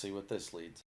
see what this leads.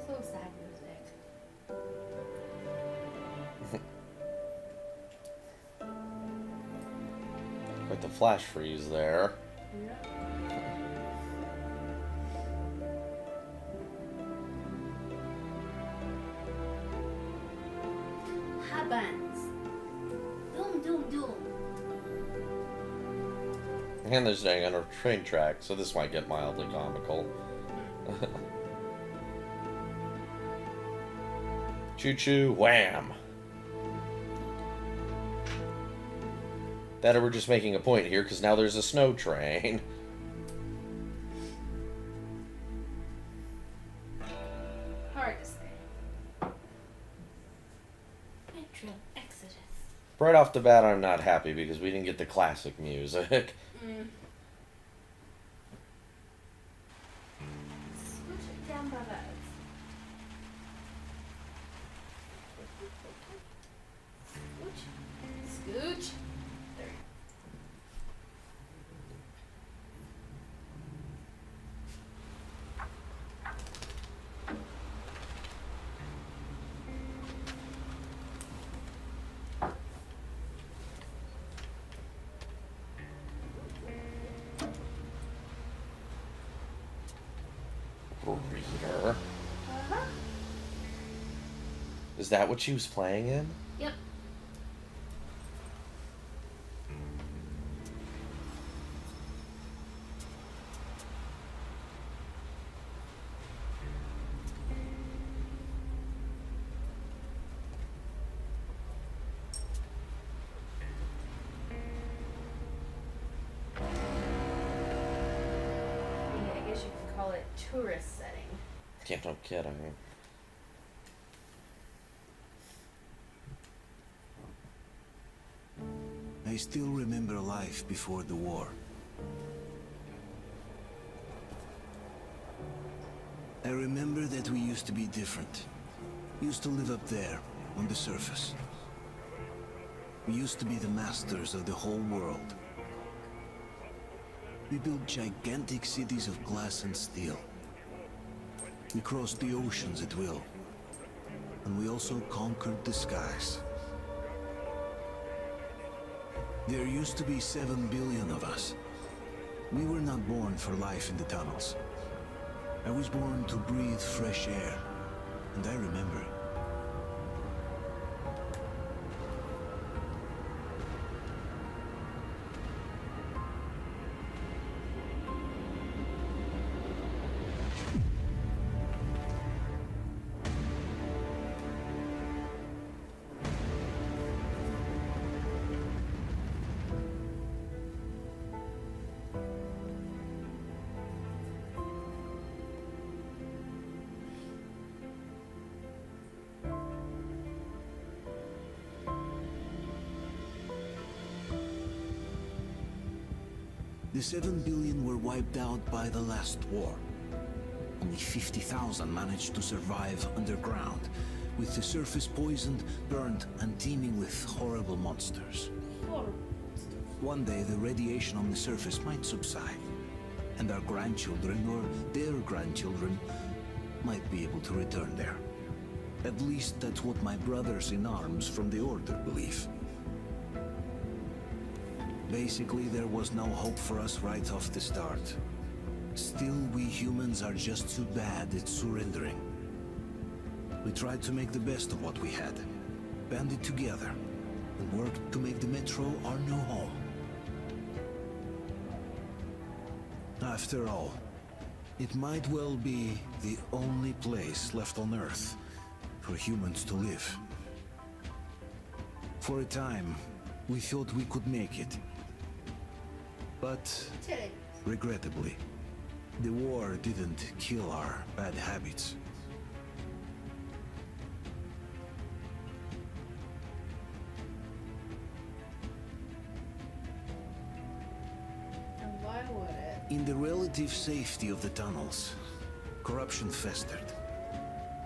So sad music. Quite the flash freeze there. Happens. Doom, doom, doom. And they're staying on a train track, so this might get mildly comical. Choo-choo, wham! That or we're just making a point here, because now there's a snow train. Hard to say. Metro Exodus. Right off the bat, I'm not happy because we didn't get the classic music. Switch it down by that. Scooch. There you Reader. Uh-huh. Is that what she was playing in? Yep. Yeah, I guess you can call it tourist setting. Yeah, no kidding. I still remember life before the war. I remember that we used to be different. Used to live up there, on the surface. We used to be the masters of the whole world. We built gigantic cities of glass and steel. We crossed the oceans at will. And we also conquered the skies. There used to be 7 billion of us. We were not born for life in the tunnels. I was born to breathe fresh air, and I remember. The 7 billion were wiped out by the last war. Only 50,000 managed to survive underground, with the surface poisoned, burned, and teeming with horrible monsters. Horrible. One day the radiation on the surface might subside, and our grandchildren or their grandchildren might be able to return there. At least that's what my brothers in arms from the Order believe. Basically, there was no hope for us right off the start. Still, we humans are just too bad at surrendering. We tried to make the best of what we had, banded together, and worked to make the Metro our new home. After all, it might well be the only place left on Earth for humans to live. For a time, we thought we could make it. But, regrettably, the war didn't kill our bad habits. And why would it? In the relative safety of the tunnels, corruption festered.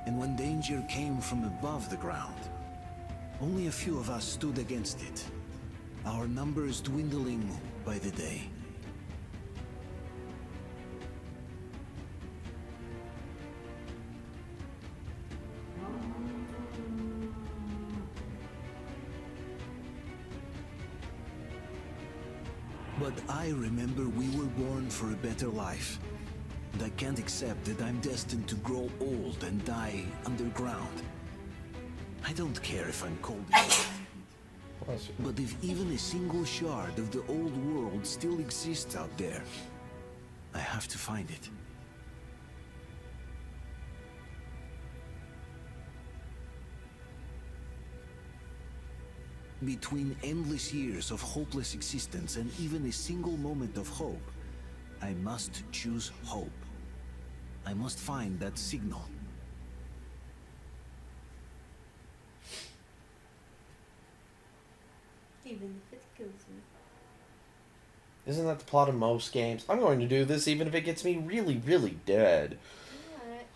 And when danger came from above the ground, only a few of us stood against it, our numbers dwindling by the day. But I remember we were born for a better life. And I can't accept that I'm destined to grow old and die underground. I don't care if I'm cold enough. But if even a single shard of the old world still exists out there, I have to find it. Between endless years of hopeless existence and even a single moment of hope, I must choose hope. I must find that signal. Even if it kills me. Isn't that the plot of most games? I'm going to do this even if it gets me really, really dead. Much.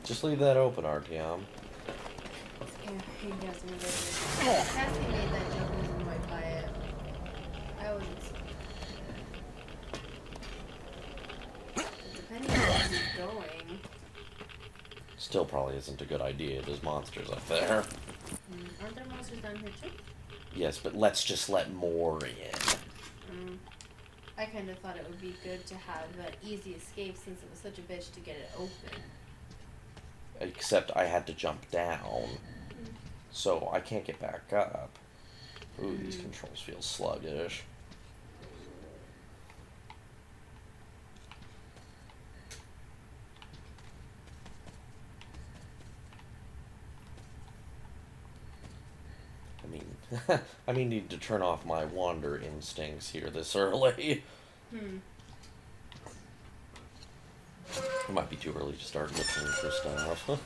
Just leave that open, RTM. Yeah, he does me later. Cassie made that joke and was annoyed by it. I wasn't. Depending on where he's going. Still probably isn't a good idea. There's monsters up there. Aren't there monsters down here too? Yes, but let's just let more in. I kind of thought it would be good to have an easy escape since it was such a bitch to get it open. Except I had to jump down. So I can't get back up. Ooh, these controls feel sluggish. I mean, need to turn off my wander instincts here this early. It might be too early to start looking for stuff.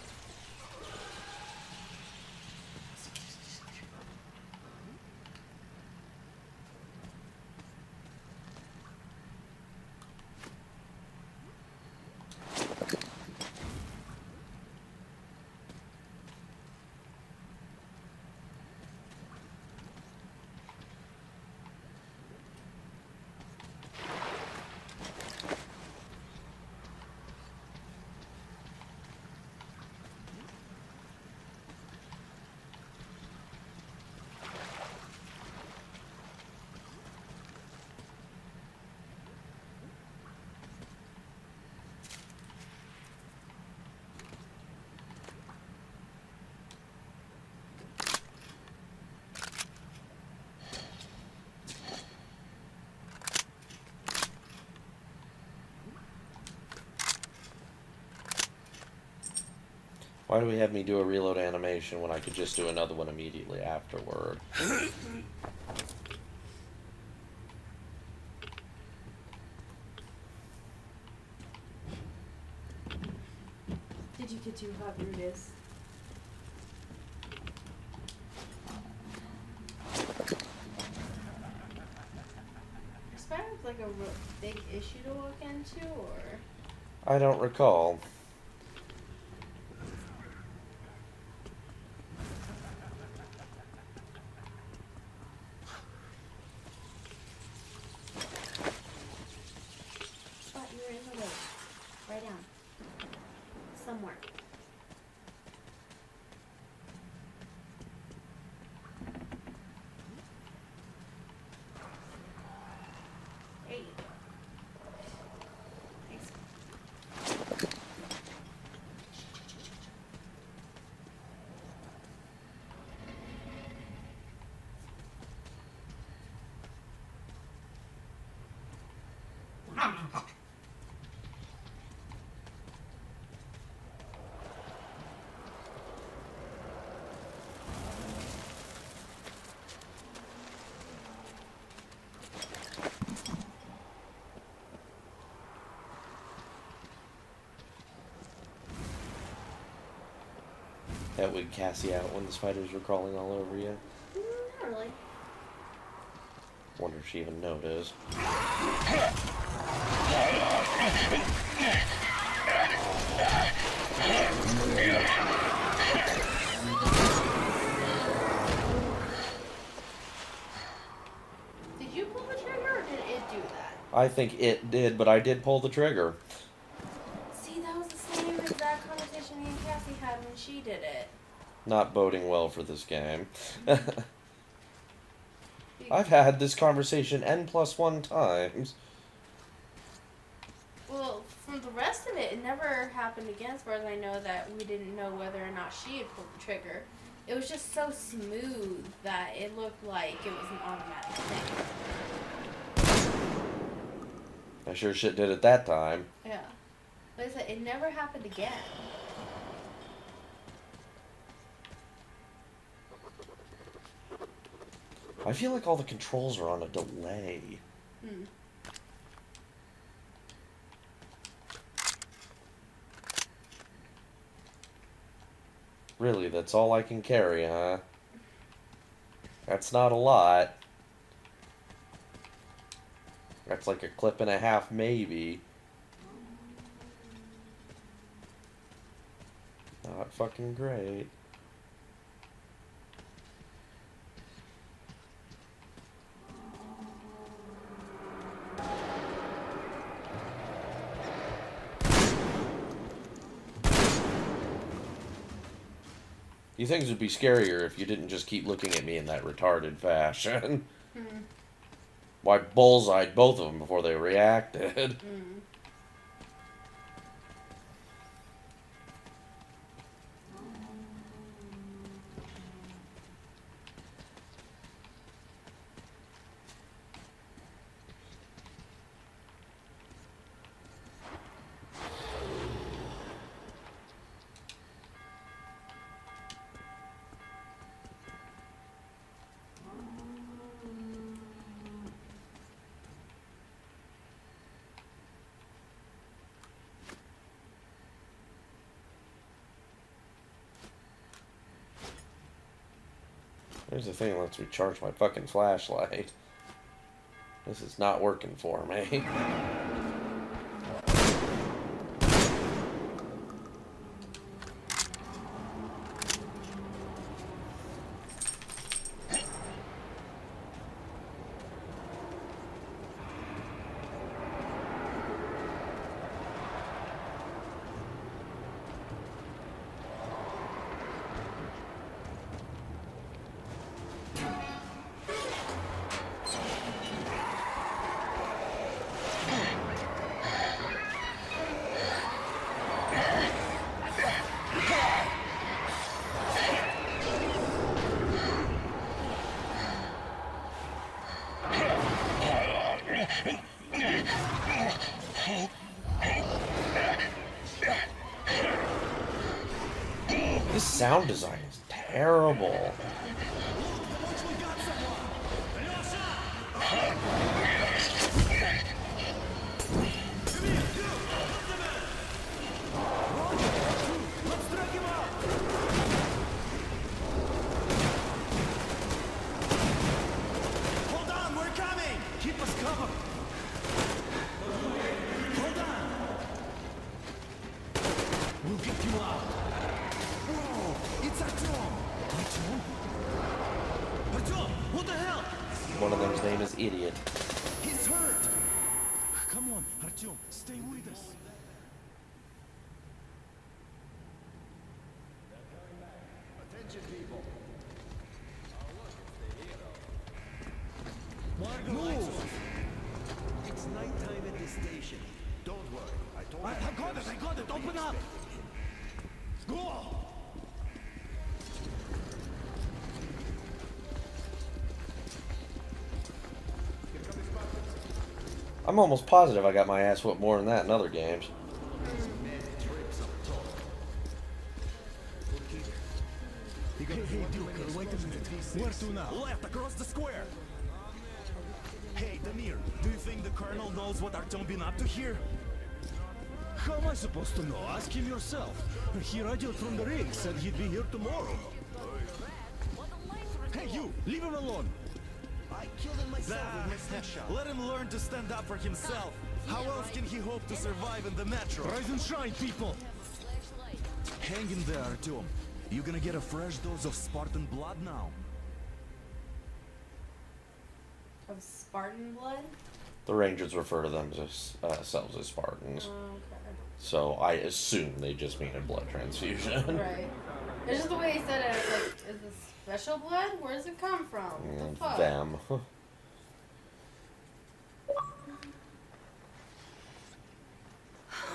Why do we have me do a reload animation when I could just do another one immediately afterward? Did you get too hot, Brutus? Is that like a real big issue to look into, or? I don't recall. But you're in the way. Right down. Somewhere. There you go. Thanks. That would Cassie out when the spiders were crawling all over you. Not really. Wonder if she even noticed. Did you pull the trigger, or did it do that? I think it did, but I did pull the trigger. See, that was the same exact conversation me and Cassie had when she did it. Not boding well for this game. I've had this conversation N+1 times. Well, from the rest of it, it never happened again, as far as I know, that we didn't know whether or not she had pulled the trigger. It was just so smooth that it looked like it was an automatic thing. I sure shit did it that time. Yeah. Like I said, it never happened again. I feel like all the controls are on a delay. Hmm. Really, that's all I can carry, huh? That's not a lot. That's like a clip and a half, maybe. Not fucking great. You things would be scarier if you didn't just keep looking at me in that retarded fashion. Why bullseyed both of them before they reacted. Here's the thing, let's recharge my fucking flashlight. This is not working for me. This sound design is terrible. Hold on, we're coming! Keep us covered! Hold on! We'll get you out! Whoa! It's Artyom! Artyom? Artyom! What the hell? One of them's name is Idiot. He's hurt! Come on, Artyom, stay with us. Attention, people. Move! It's nighttime at the station. Don't worry. I got it! Open up! Go! I'm almost positive I got my ass whooped more than that in other games. Hey, Duke, wait a minute. Where to now? Left, across the square. Hey, Damir, do you think the Colonel knows what Artyom been up to here? How am I supposed to know? Ask him yourself. He radioed from the rig, said he'd be here tomorrow. Hey, you! Leave him alone! I killed him myself with my snapshot. Let him learn to stand up for himself. How else can he hope to survive in the metro? Rise and shine, people! Hang in there, Artyom. You gonna get a fresh dose of Spartan blood now? Of Spartan blood? The Rangers refer to themselves as Spartans. Okay. So I assume they just mean a blood transfusion. Right. It's just the way he said it. It's like, is this special blood? Where does it come from? What the fuck? Them.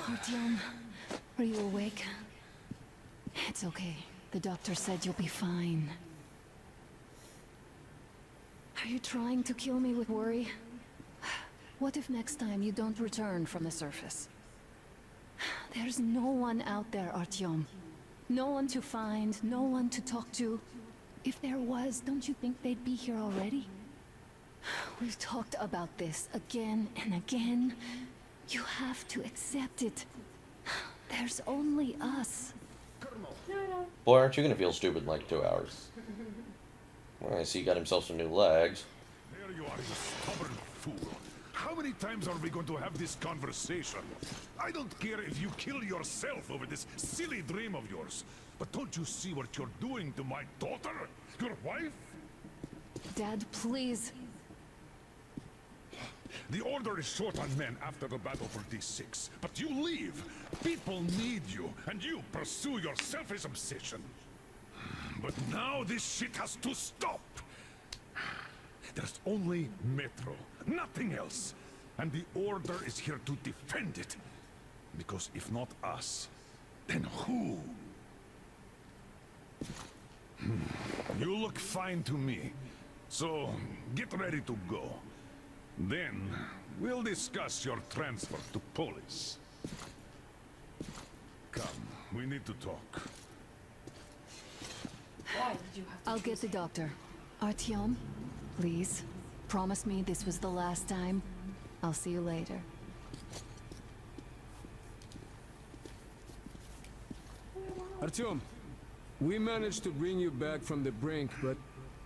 Artyom, are you awake? It's okay. The doctor said you'll be fine. Are you trying to kill me with worry? What if next time you don't return from the surface? There's no one out there, Artyom. No one to find, no one to talk to. If there was, don't you think they'd be here already? We've talked about this again and again. You have to accept it. There's only us. No, I don't. Boy, aren't you gonna feel stupid in like 2 hours? Well, I see he got himself some new legs. There you are, you stubborn fool. How many times are we going to have this conversation? I don't care if you kill yourself over this silly dream of yours. But don't you see what you're doing to my daughter? Your wife? Dad, please. The Order is short on men after the battle for D6. But you leave. People need you, and you pursue your selfish obsession. But now this shit has to stop. There's only Metro, nothing else. And the Order is here to defend it. Because if not us, then who? You look fine to me. So, get ready to go. Then, we'll discuss your transfer to Polis. Come, we need to talk. Why did you have to I'll choose get the doctor. Artyom, please. Promise me this was the last time. I'll see you later. Artyom, we managed to bring you back from the brink, but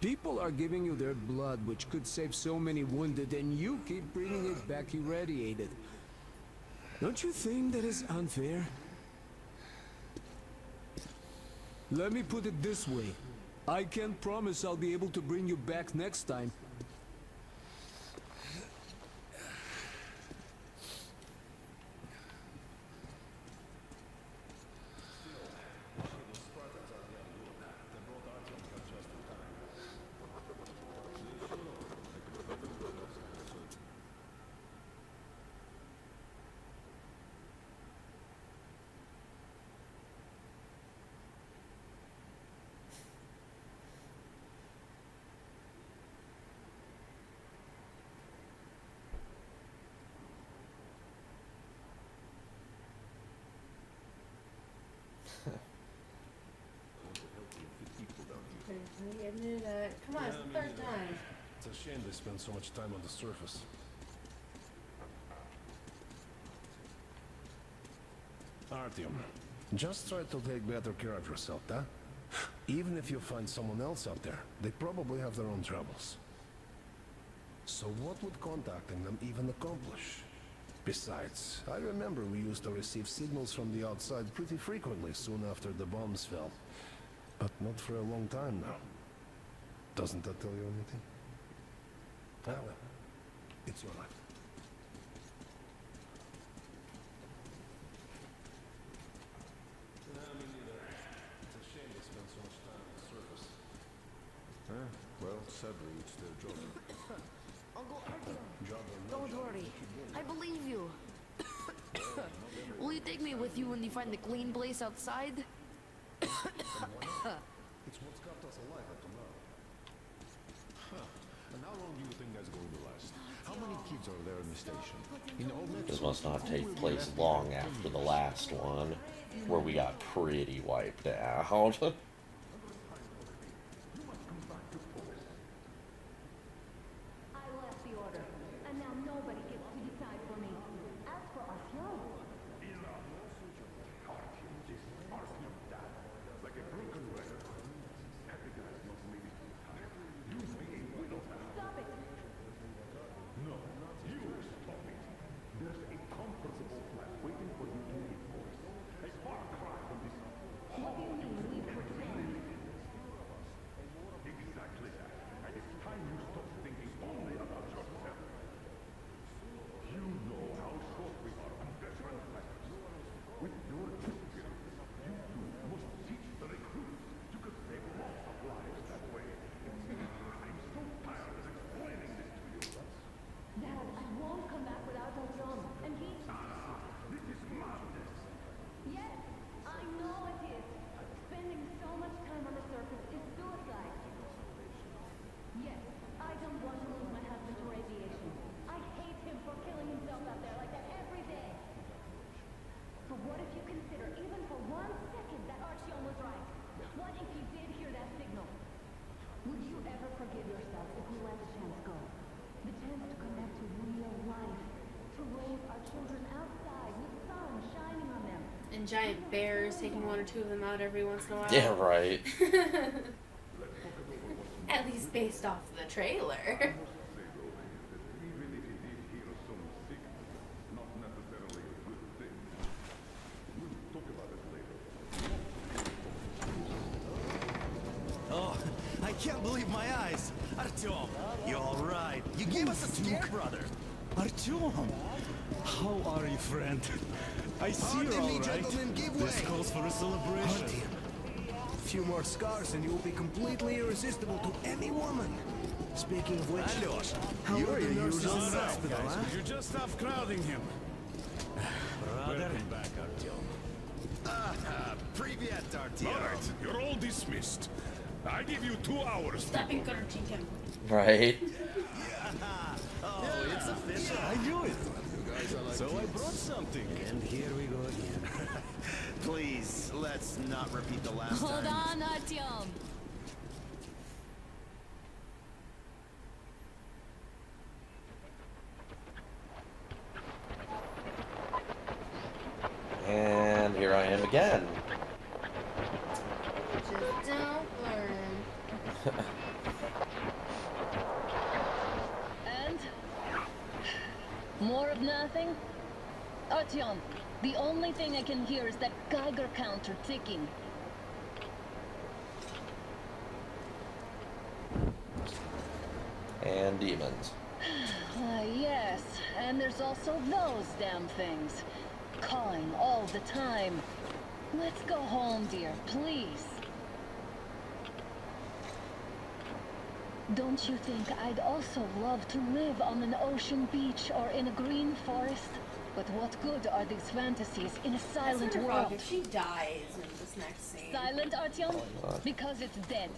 people are giving you their blood, which could save so many wounded, and you keep bringing it back irradiated. Don't you think that is unfair? Let me put it this way. I can't promise I'll be able to bring you back next time. I knew that. Come on, it's the third time. It's a shame they spend so much time on the surface. Artyom, just try to take better care of yourself, huh? Even if you find someone else out there, they probably have their own troubles. So what would contacting them even accomplish? Besides, I remember we used to receive signals from the outside pretty frequently soon after the bombs fell. But not for a long time now. Doesn't that tell you anything? Ah, well, it's your life. Me neither. It's a shame they spend so much time on the surface. Well, sadly, it's their job. Uncle Artyom, Job or no don't job, worry. they keep going. I believe you. Will you take me with you when you find the clean place outside? It's what's kept us alive up to now. And how long do you think that's going to last? How many kids are there in the station? In all This must not take place long after the last one, where we got pretty wiped out. I left the order, and now nobody gets to decide for me. As for Artyom, stop it! What do you mean, leave Artyom? Dad, I won't come back without Artyom, and he... Yes, I know it is. Spending so much time on the surface is suicide. Yes, I don't want to lose my husband to radiation. I hate him for killing himself out there like that every day. But what if you consider even for 1 second that Artyom was right? What if you did hear that signal? Would you ever forgive yourself if we let the chance go? The chance to connect to real life. To raise our children outside with sun shining on them. And giant bears taking one or two of them out every once in a while. Yeah, right. At least based off the trailer. Oh, I can't believe my eyes. Artyom, you all right? You gave us a scare, brother. Artyom! How are you, friend? I see Pardon you're me, all right. gentlemen, give This way. calls for a celebration. A few more scars and you will be completely irresistible to any woman. Speaking of which, Alёsh, how you're are the your nurses in usual the hospital, Guys, huh? would you just stop crowding him? Brother. Welcome back, Artyom. Привет, Artyom. All right, you're all dismissed. I give you 2 hours. Stop encouraging him. Right. Oh, it's official. I knew it. So I brought something. And here we go again. Please, let's not repeat the last Hold time. on, Artyom. And here I am again. Just don't learn. And? More of nothing? Artyom, the only thing I can hear is that Geiger counter ticking. And demons. Yes, and there's also those damn things. Calling all the time. Let's go home, dear, please. Don't you think I'd also love to live on an ocean beach or in a green forest? But what good are these fantasies in a silent Frog, world? if she dies in this next scene. Silent, Artyom? not? Because it's dead.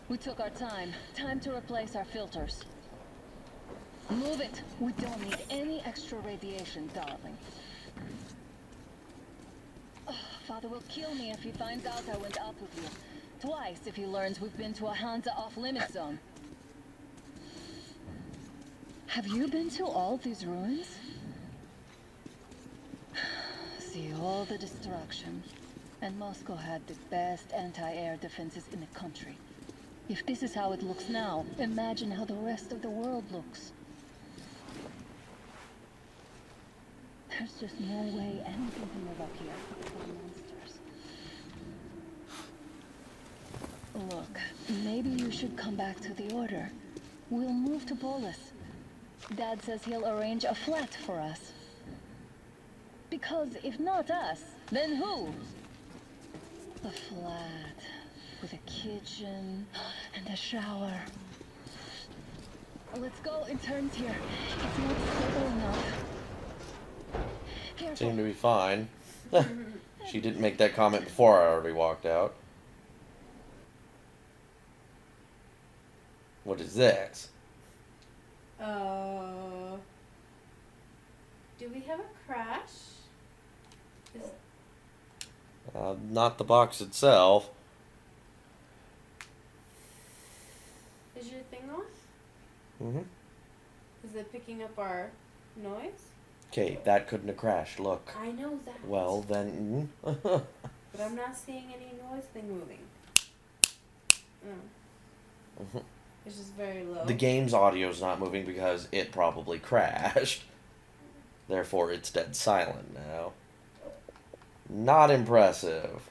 We took our time. Time to replace our filters. Move it. We don't need any extra radiation, darling. Oh, Father will kill me if he finds out I went up with you. Twice if he learns we've been to a Hansa off-limit zone. Have you been to all these ruins? See all the destruction. And Moscow had the best anti-air defenses in the country. If this is how it looks now, imagine how the rest of the world looks. There's just no way anything can live up here for monsters. Look, maybe you should come back to the Order. We'll move to Polis. Dad says he'll arrange a flat for us. Because if not us, then who? A flat with a kitchen and a shower. Let's go in turns here. It's not stable enough. Careful. Seemed to be fine. She didn't make that comment before I already walked out. What is this? Do we have a crash? Is, Not the box itself. is your thing off? Mm-hmm. Is it picking up our noise? Okay, that couldn't have crashed. Look. I know that. Well, then... But I'm not seeing any noise thing moving. It's just very low. The game's audio's not moving because it probably crashed. Therefore, it's dead silent now. Not impressive.